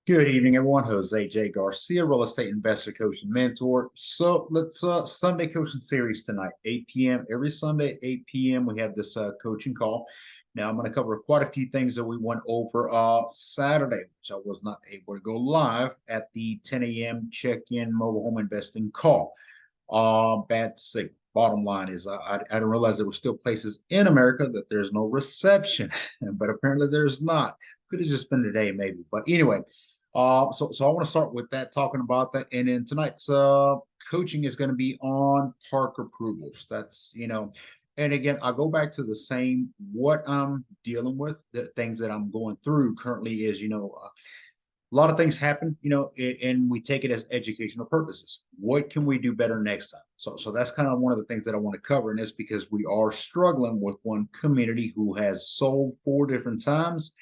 Good evening, everyone. Jose J. Garcia, real estate investor, coach, and mentor. So let's Sunday coaching series tonight, 8 p.m. Every Sunday, 8 p.m. We have this coaching call. Now I'm going to cover quite a few things that we went over Saturday, which I was not able to go live at the 10 a.m. check-in mobile home investing call. Bad signal. Bottom line is I didn't realize there were still places in America that there's no reception, but apparently there's not. Could have just been today, maybe. But anyway, so I want to start with that, talking about that, and then tonight's coaching is going to be on park approvals. And again, I go back to the same what I'm dealing with, the things that I'm going through currently is a lot of things happen, and we take it as educational purposes. What can we do better next time? So that's kind of one of the things that I want to cover, and it's because we are struggling with one community who has sold 4 different times,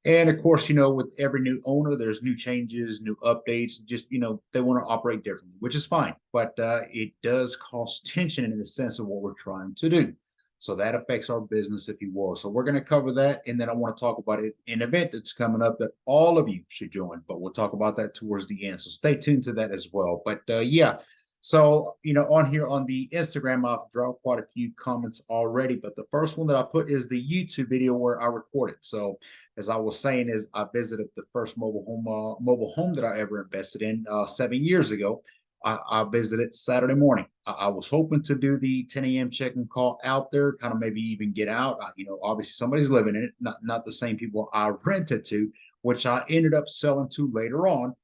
and of course, with every new owner, there's new changes, new updates. Just they want to operate differently, which is fine. But it does cause tension in the sense of what we're trying to do. So that affects our business, if you will. So we're going to cover that, and then I want to talk about an event that's coming up that all of you should join. But we'll talk about that towards the end. So stay tuned to that as well. But yeah. So, on here on the Instagram, I've dropped quite a few comments already, but the first one that I put is the YouTube video where I recorded. So, as I was saying, is I visited the first mobile home that I ever invested in 7 years ago. I visited Saturday morning. I was hoping to do the 10 a.m. check-in call out there, kind of maybe even get out. Obviously somebody's living in it, not the same people I rented to, which I ended up selling to later on.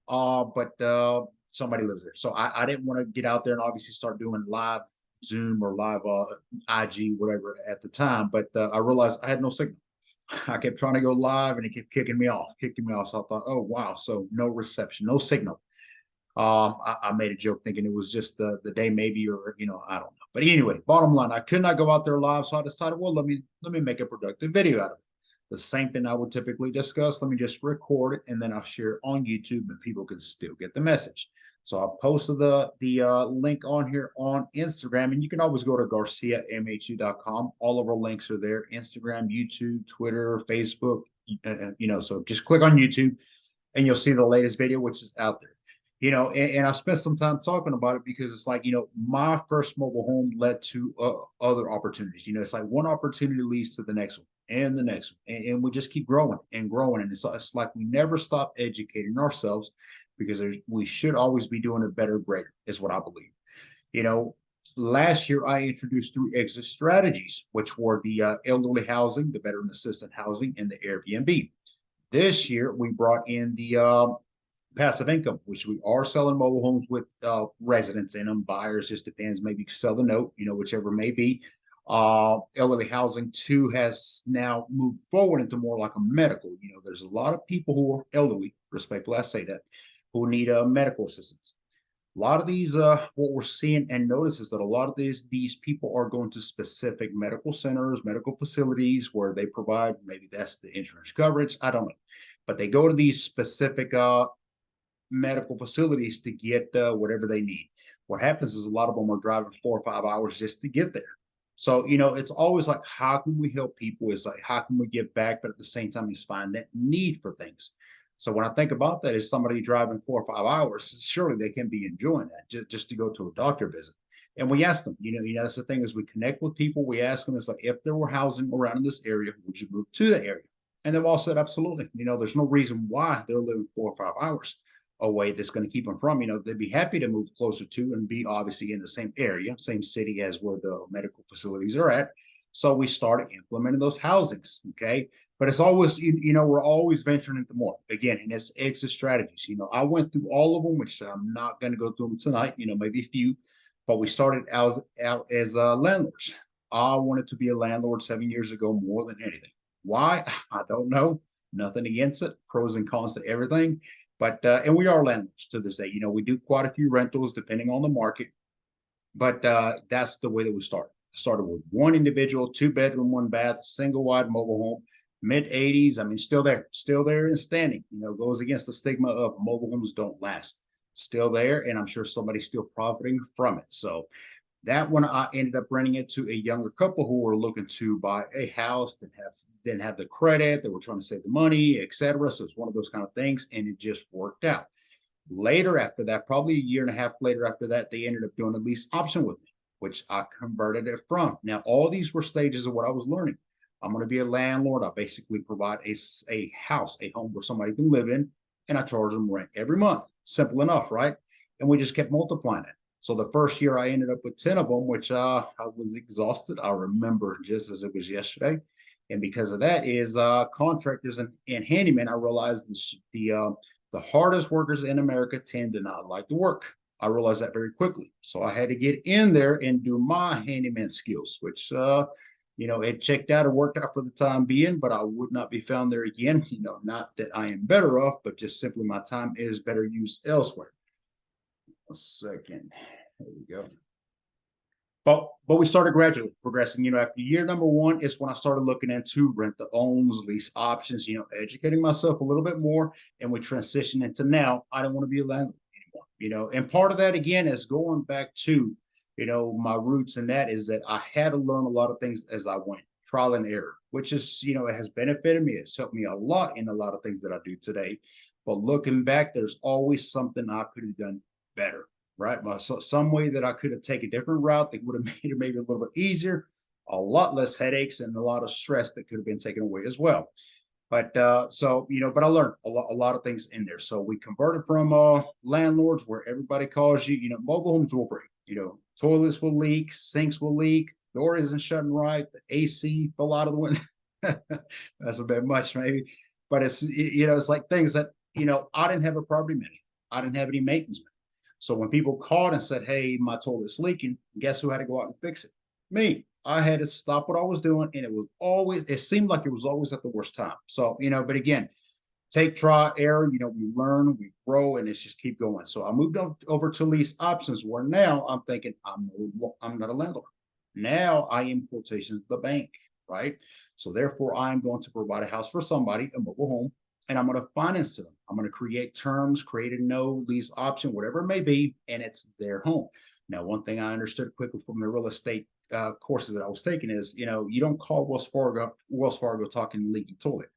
But somebody lives there. So I didn't want to get out there and obviously start doing live Zoom or live IG, whatever at the time. But I realized I had no signal. I kept trying to go live and it kept kicking me off. So I thought, oh, wow. So no reception, no signal. I made a joke thinking it was just the day maybe, or, I don't know. But anyway, bottom line, I could not go out there live. So I decided, well, let me make a productive video out of it. The same thing I would typically discuss. Let me just record it and then I'll share it on YouTube and people can still get the message. So I posted the link on here on Instagram, and you can always go to GarciaMHU.com. All of our links are there: Instagram, YouTube, Twitter, Facebook. So just click on YouTube, and you'll see the latest video, which is out there. And I spent some time talking about it because it's like, my first mobile home led to other opportunities. It's like one opportunity leads to the next one and the next one. And we just keep growing and growing. And it's like we never stop educating ourselves because we should always be doing it better, greater, is what I believe. You know, Last year I introduced 3 exit strategies, which were the elderly housing, the veteran assistant housing, and the Airbnb. This year we brought in the passive income, which we are selling mobile homes with residents in them. Buyers just depends. Maybe sell the note, whichever may be. Elderly housing too has now moved forward into more like a medical. There's a lot of people who are elderly, respectfully, I say that, who need medical assistance. A lot of these, what we're seeing and notice is that a lot of these people are going to specific medical centers, medical facilities where they provide, maybe that's the insurance coverage, I don't know, but they go to these specific medical facilities to get whatever they need. What happens is a lot of them are driving 4 or 5 hours just to get there. So, it's always like, how can we help people? It's like, how can we give back? But at the same time, it's find that need for things. So when I think about that, is somebody driving 4 or 5 hours, surely they can be enjoying that just to go to a doctor visit. And we ask them, that's the thing is we connect with people. We ask them, it's like, if there were housing around in this area, would you move to the area? And they've all said, absolutely. There's no reason why they're living 4 or 5 hours away that's going to keep them from, they'd be happy to move closer to and be obviously in the same area, same city as where the medical facilities are at. So we started implementing those housings. Okay. But it's always, we're always venturing into more again, and it's exit strategies. I went through all of them, which I'm not going to go through them tonight, maybe a few, but we started out as landlords. I wanted to be a landlord 7 years ago more than anything. Why? I don't know. Nothing against it. Pros and cons to everything. But and we are landlords to this day. We do quite a few rentals depending on the market, but that's the way that we started. Started with one individual, 2 bedroom, 1 bath, single wide mobile home, mid 80s. I mean, still there and standing. Goes against the stigma of mobile homes don't last. Still there, and I'm sure somebody's still profiting from it. So that one, I ended up renting it to a younger couple who were looking to buy a house and have didn't have the credit, they were trying to save the money, etc. So it's one of those kind of things, and it just worked out. Later after that, probably a year and a half later after that, they ended up doing a lease option with me, which I converted it from. Now, all these were stages of what I was learning. I'm going to be a landlord. I basically provide a house, a home where somebody can live in, and I charge them rent every month. Simple enough, right? And we just kept multiplying it. So the first year I ended up with 10 of them, which I was exhausted. I remember just as it was yesterday. And because of that is contractors and handymen, I realized the hardest workers in America tend to not like to work. I realized that very quickly. So I had to get in there and do my handyman skills, which, it checked out and worked out for the time being, but I would not be found there again. Not that I am better off, but just simply my time is better used elsewhere. A second. There we go. But we started gradually progressing. After year number one is when I started looking into rent to owns, lease options, educating myself a little bit more. And we transitioned into now, I don't want to be a landlord anymore. And part of that again is going back to, my roots, and that is that I had to learn a lot of things as I went, trial and error, which is, it has benefited me. It's helped me a lot in a lot of things that I do today. But looking back, there's always something I could have done better, right? So some way that I could have taken a different route that would have made it maybe a little bit easier, a lot less headaches, and a lot of stress that could have been taken away as well. But but I learned a lot of things in there. So we converted from landlords where everybody calls you, mobile homes will break, toilets will leak, sinks will leak, door isn't shutting right, the AC fell out of the window. That's a bit much, maybe, but it's like things that I didn't have a property manager, I didn't have any maintenance manager. So when people called and said, "Hey, my toilet's leaking," guess who had to go out and fix it? Me. I had to stop what I was doing, and it seemed like it was always at the worst time. So, but again, take, try, error, we learn, we grow, and it's just keep going. So I moved over to lease options where now I'm thinking I'm not a landlord. Now I am quotations the bank, right? So therefore I'm going to provide a house for somebody, a mobile home, and I'm going to finance them. I'm going to create terms, create a no lease option, whatever it may be, and it's their home. Now, one thing I understood quickly from the real estate courses that I was taking is, you don't call Wells Fargo talking leaky toilet.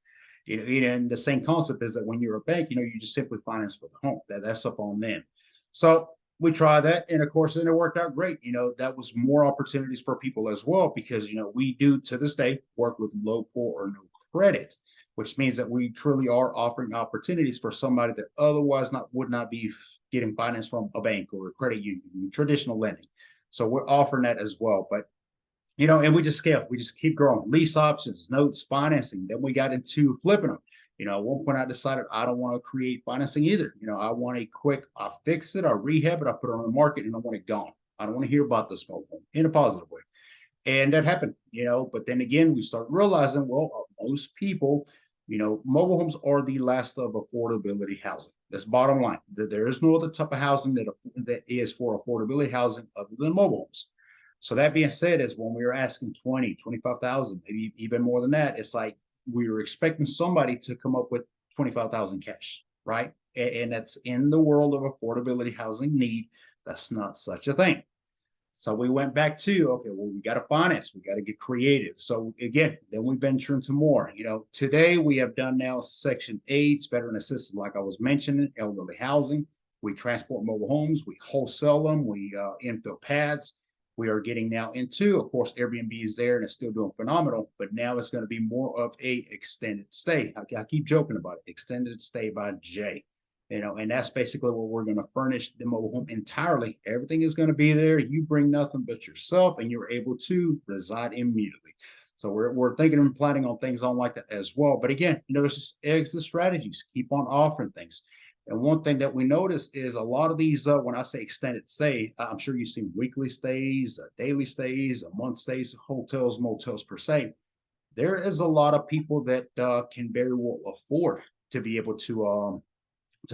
And the same concept is that when you're a bank, you just simply finance for the home. That's up on them. So we tried that, and of course, then it worked out great. That was more opportunities for people as well because we do to this day work with low, poor, or no credit, which means that we truly are offering opportunities for somebody that otherwise would not be getting finance from a bank or a credit union, traditional lending. So we're offering that as well. But and we just scale. We just keep growing. Lease options, notes, financing. Then we got into flipping them. At one point I decided I don't want to create financing either. I want a quick, I fix it, I rehab it, I put it on the market, and I want it gone. I don't want to hear about this mobile in a positive way. And that happened, but then again, we start realizing, well, most people, mobile homes are the last of affordability housing. That's bottom line. There is no other type of housing that is for affordability housing other than mobile homes. So that being said, is when we were asking 20, 25,000, maybe even more than that, it's like we were expecting somebody to come up with 25,000 cash, right? And that's in the world of affordability housing need. That's not such a thing. So we went back to, okay, well, we got to finance, we got to get creative. So again, then we venture into more. Today we have done now Section 8, veteran assistance, like I was mentioning, elderly housing. We transport mobile homes, we wholesale them, we infill pads. We are getting now into, of course, Airbnb is there and it's still doing phenomenal, but now it's going to be more of a extended stay. I keep joking about it, extended stay by Jay. And that's basically what we're going to furnish the mobile home entirely. Everything is going to be there. You bring nothing but yourself, and you're able to reside immediately. So we're thinking and planning on things on like that as well. But again, it's just exit strategies. Keep on offering things. And one thing that we notice is a lot of these, when I say extended stay, I'm sure you've seen weekly stays, daily stays, a month stays, hotels, motels per se. There is a lot of people that can very well afford to be able to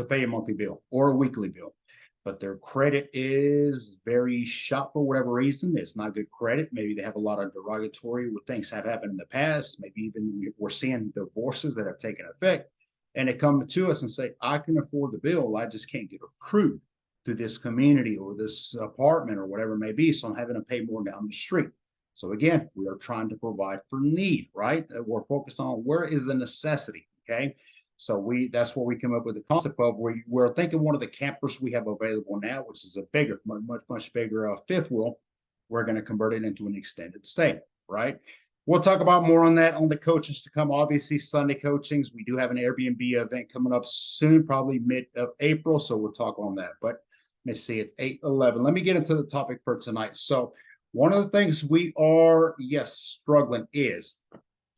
pay a monthly bill or a weekly bill, but their credit is very shot for whatever reason. It's not good credit. Maybe they have a lot of derogatory things have happened in the past. Maybe even we're seeing divorces that have taken effect, and they come to us and say, I can afford the bill, I just can't get approved to this community or this apartment or whatever it may be, so I'm having to pay more down the street. So again, we are trying to provide for need, right? We're focused on where is the necessity, okay? So that's where we come up with the concept of we're thinking one of the campers we have available now, which is a bigger, much bigger fifth wheel, we're going to convert it into an extended stay, right? We'll talk about more on that on the coachings to come. Obviously, Sunday coachings. We do have an Airbnb event coming up soon, probably mid of April. So we'll talk on that. But let me see, it's 8:11. Let me get into the topic for tonight. So one of the things we are, yes, struggling is,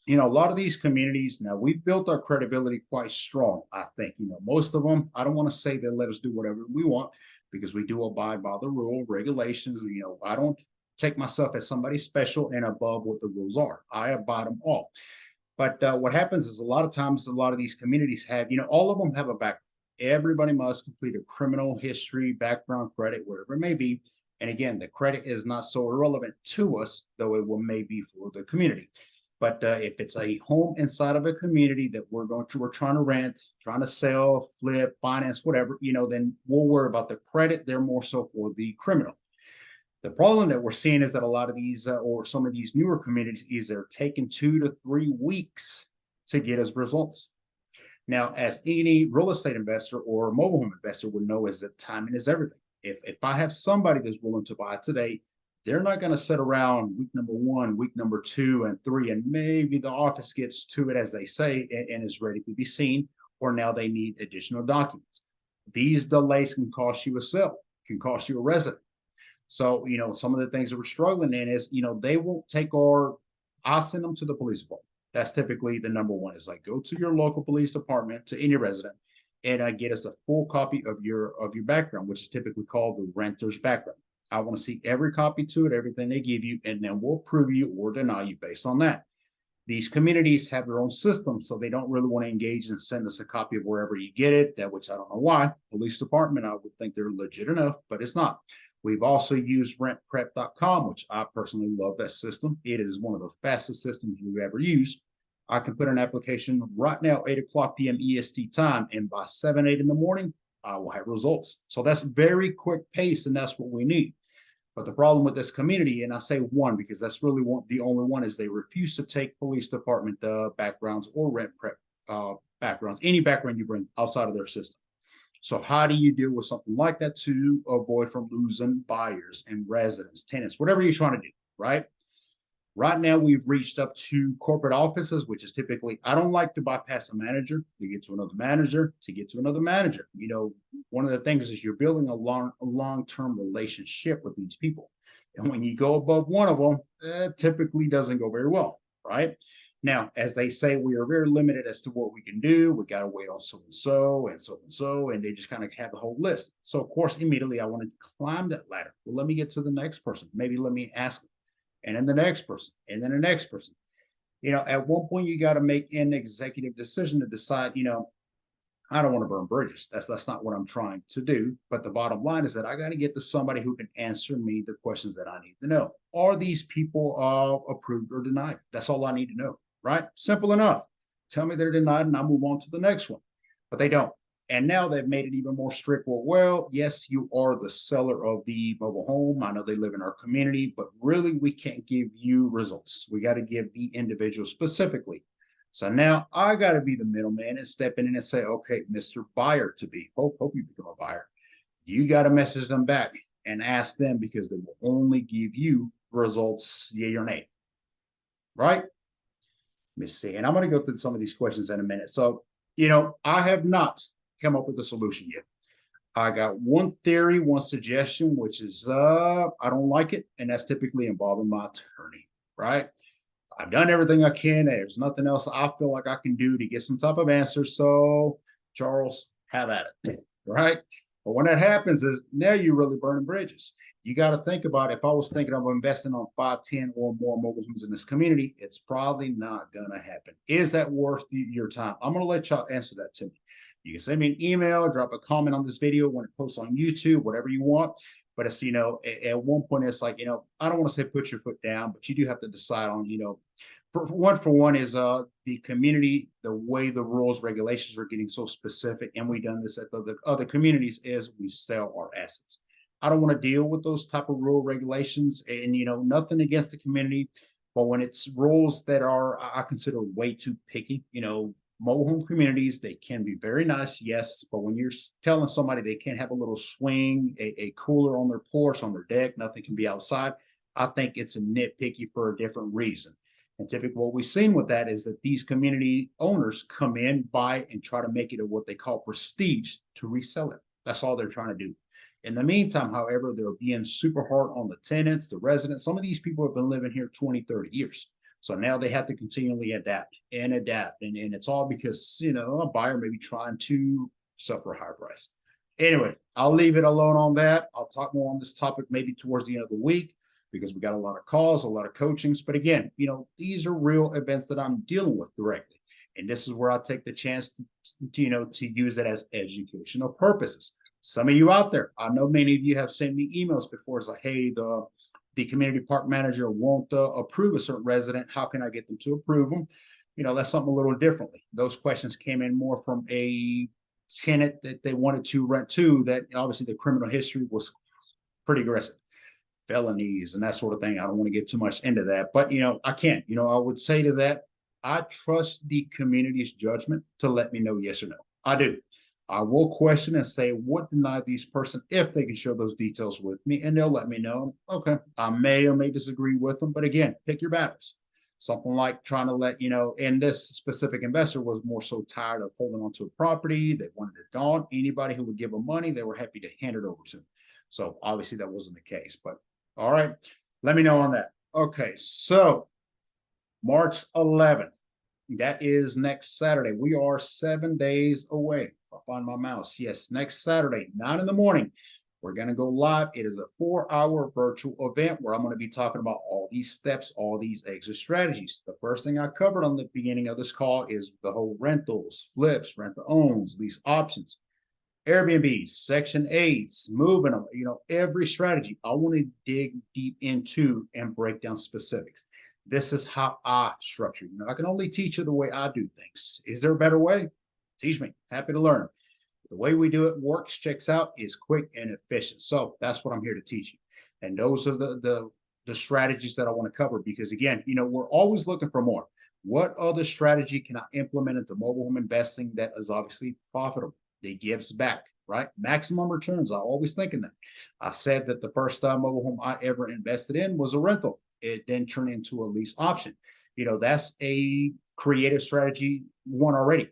a lot of these communities now we've built our credibility quite strong. I think, most of them, I don't want to say they let us do whatever we want because we do abide by the rule regulations. I don't take myself as somebody special and above what the rules are. I abide them all. But what happens is a lot of times, a lot of these communities have, all of them have a background. Everybody must complete a criminal history, background credit, wherever it may be. And again, the credit is not so irrelevant to us, though it will may be for the community. But if it's a home inside of a community that we're trying to rent, trying to sell, flip, finance, whatever, then we'll worry about the credit. They're more so for the criminal. The problem that we're seeing is that a lot of these or some of these newer communities is they're taking 2 to 3 weeks to get us results. Now, as any real estate investor or mobile home investor would know, is that timing is everything. If I have somebody that's willing to buy today, they're not going to sit around week number 1, week number 2 and 3, and maybe the office gets to it, as they say, and is ready to be seen, or now they need additional documents. These delays can cost you a sale, can cost you a resident. So, some of the things that we're struggling in is, they won't take I'll send them to the police department. That's typically the number one is like, go to your local police department to any resident and get us a full copy of your background, which is typically called the renter's background. I want to see every copy to it, everything they give you, and then we'll approve you or deny you based on that. These communities have their own system, so they don't really want to engage and send us a copy of wherever you get it, which I don't know why. Police department, I would think they're legit enough, but it's not. We've also used rentprep.com, which I personally love that system. It is one of the fastest systems we've ever used. I can put an application right now, 8 o'clock p.m. EST time, and by 7, 8 in the morning, I will have results. So that's very quick pace, and that's what we need. But the problem with this community, and I say one because that's really the only one, is they refuse to take police department backgrounds or rent prep backgrounds, any background you bring outside of their system. So how do you deal with something like that to avoid from losing buyers and residents, tenants, whatever you're trying to do, right? Right now, we've reached up to corporate offices, which is typically, I don't like to bypass a manager to get to another manager, to get to another manager. One of the things is you're building a long-term relationship with these people. And when you go above one of them, it typically doesn't go very well, right? Now, as they say, we are very limited as to what we can do. We got to wait on so-and-so and so-and-so, and they just kind of have the whole list. So, of course, immediately I wanted to climb that ladder. Well, let me get to the next person. Maybe let me ask them. And then the next person, and then the next person. At one point, you got to make an executive decision to decide, I don't want to burn bridges. That's not what I'm trying to do. But the bottom line is that I got to get to somebody who can answer me the questions that I need to know. Are these people approved or denied? That's all I need to know, right? Simple enough. Tell me they're denied and I'll move on to the next one. But they don't. And now they've made it even more strict. Well, yes, you are the seller of the mobile home. I know they live in our community, but really we can't give you results. We got to give the individual specifically. So now I got to be the middleman and step in and say, okay, Mr. Buyer to be, hope you become a buyer. You got to message them back and ask them because they will only give you results, yay or nay. Right? Let me see. And I'm going to go through some of these questions in a minute. So, I have not come up with a solution yet. I got one theory, one suggestion, which is I don't like it, and that's typically involving my attorney, right? I've done everything I can. There's nothing else I feel like I can do to get some type of answer. So, Charles, have at it, right? But when that happens is now you're really burning bridges. You got to think about if I was thinking of investing on 5, 10 or more mobile homes in this community, it's probably not going to happen. Is that worth your time? I'm going to let y'all answer that to me. You can send me an email, drop a comment on this video when it posts on YouTube, whatever you want. But it's, at one point, it's like, I don't want to say put your foot down, but you do have to decide on, for one is the community, the way the rules, regulations are getting so specific. And we've done this at the other communities is we sell our assets. I don't want to deal with those type of rule regulations, and nothing against the community, but when it's rules that are I consider way too picky, mobile home communities, they can be very nice, yes, but when you're telling somebody they can't have a little swing, a cooler on their porch, on their deck, nothing can be outside, I think it's a nitpicky for a different reason. And typically, what we've seen with that is that these community owners come in, buy, and try to make it a what they call prestige to resell it. That's all they're trying to do. In the meantime, however, they're being super hard on the tenants, the residents. Some of these people have been living here 20, 30 years. So now they have to continually adapt and adapt. And it's all because, a buyer may be trying to sell for a higher price. Anyway, I'll leave it alone on that. I'll talk more on this topic maybe towards the end of the week because we got a lot of calls, a lot of coachings. But again, these are real events that I'm dealing with directly. And this is where I take the chance to use it as educational purposes. Some of you out there, I know many of you have sent me emails before. It's like, hey, the community park manager won't approve a certain resident. How can I get them to approve them? That's something a little differently. Those questions came in more from a tenant that they wanted to rent to, that obviously the criminal history was pretty aggressive, felonies and that sort of thing. I don't want to get too much into that, but I can't. I would say to that, I trust the community's judgment to let me know yes or no. I do. I will question and say what denied these person if they can share those details with me, and they'll let me know. Okay, I may or may disagree with them, but again, pick your battles. Something like trying to and this specific investor was more so tired of holding on to a property. They wanted it gone. Anybody who would give them money, they were happy to hand it over to them. So obviously that wasn't the case, but all right, let me know on that. Okay, so March 11th, that is next Saturday. We are 7 days away. I'll find my mouse. Yes, next Saturday, 9 in the morning, we're going to go live. It is a 4-hour virtual event where I'm going to be talking about all these steps, all these exit strategies. The first thing I covered on the beginning of this call is the whole rentals, flips, rent to owns, lease options, Airbnbs, Section 8s, moving them, every strategy. I want to dig deep into and break down specifics. This is how I structure. I can only teach you the way I do things. Is there a better way? Teach me. Happy to learn. The way we do it works, checks out, is quick and efficient. So that's what I'm here to teach you. And those are the strategies that I want to cover because, again, we're always looking for more. What other strategy can I implement into mobile home investing that is obviously profitable, that gives back, right? Maximum returns. I always thinking that. I said that the first mobile home I ever invested in was a rental. It then turned into a lease option. That's a creative strategy one already.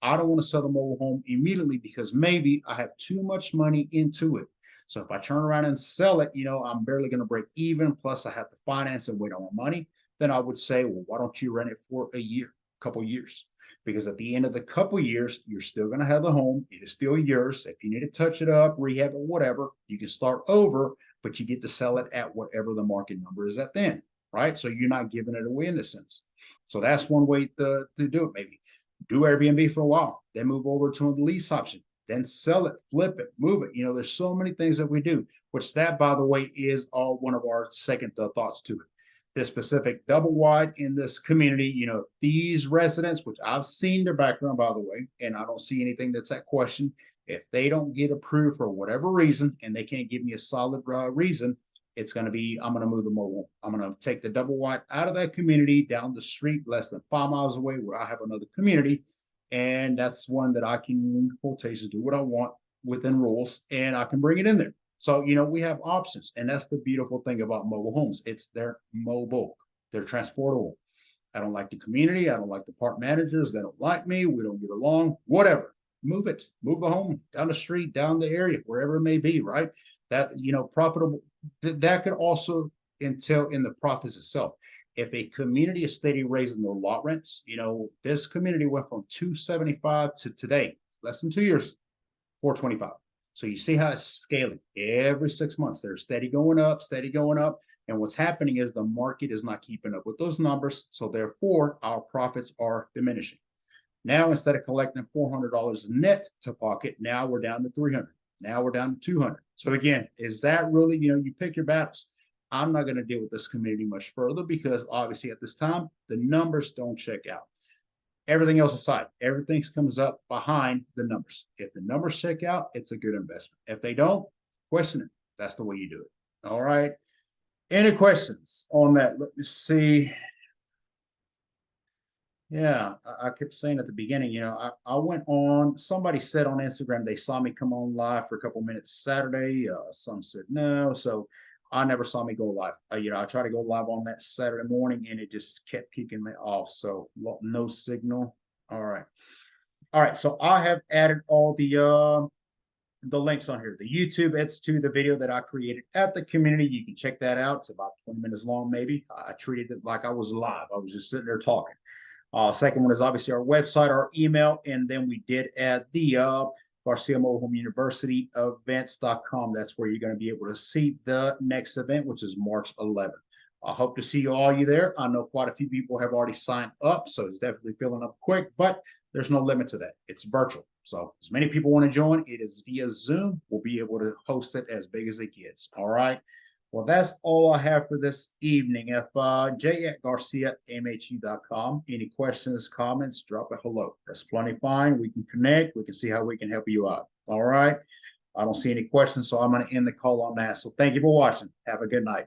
I don't want to sell the mobile home immediately because maybe I have too much money into it. So if I turn around and sell it, I'm barely going to break even. Plus I have to finance and wait on my money. Then I would say, well, why don't you rent it for a year, couple years? Because at the end of the couple years, you're still going to have the home. It is still yours. If you need to touch it up, rehab it, whatever, you can start over, but you get to sell it at whatever the market number is at then, right? So you're not giving it away in a sense. So that's one way to do it. Maybe do Airbnb for a while, then move over to the lease option, then sell it, flip it, move it. There's so many things that we do, which that, by the way, is all one of our second thoughts to it. This specific double wide in this community, these residents, which I've seen their background, by the way, and I don't see anything that's that question. If they don't get approved for whatever reason and they can't give me a solid reason, it's going to be, I'm going to move the mobile. I'm going to take the double wide out of that community down the street, less than 5 miles away, where I have another community. And that's one that I can, in quotations, do what I want within rules, and I can bring it in there. So, we have options. And that's the beautiful thing about mobile homes. They're mobile, they're transportable. I don't like the community. I don't like the park managers. They don't like me. We don't get along, whatever. Move it, move the home down the street, down the area, wherever it may be, right? That, profitable, that could also entail in the profits itself. If a community is steady raising their lot rents, this community went from 275 to today, less than 2 years, 425. So you see how it's scaling every 6 months. They're steady going up, steady going up. And what's happening is the market is not keeping up with those numbers. So therefore, our profits are diminishing. Now, instead of collecting $400 net to pocket, now we're down to 300. Now we're down to 200. So again, is that really, you pick your battles. I'm not going to deal with this community much further because obviously at this time, the numbers don't check out. Everything else aside, everything comes up behind the numbers. If the numbers check out, it's a good investment. If they don't, question it. That's the way you do it. All right. Any questions on that? Let me see. Yeah, I kept saying at the beginning, I went on, somebody said on Instagram they saw me come on live for a couple minutes Saturday. Some said no. So I never saw me go live. I tried to go live on that Saturday morning and it just kept kicking me off. So no signal. All right. All right. So I have added all the links on here. The YouTube, it's to the video that I created at the community. You can check that out. It's about 20 minutes long, maybe. I treated it like I was live. I was just sitting there talking. Second one is obviously our website, our email, and then we did add the Garcia Mobile Home University events.com. That's where you're going to be able to see the next event, which is March 11th. I hope to see all you there. I know quite a few people have already signed up, so it's definitely filling up quick, but there's no limit to that. It's virtual. So as many people want to join, it is via Zoom. We'll be able to host it as big as it gets. All right. Well, that's all I have for this evening. If J at GarciaMHU.com. Any questions, comments, drop a hello. That's plenty fine. We can connect. We can see how we can help you out. All right. I don't see any questions, so I'm going to end the call on that. So thank you for watching. Have a good night.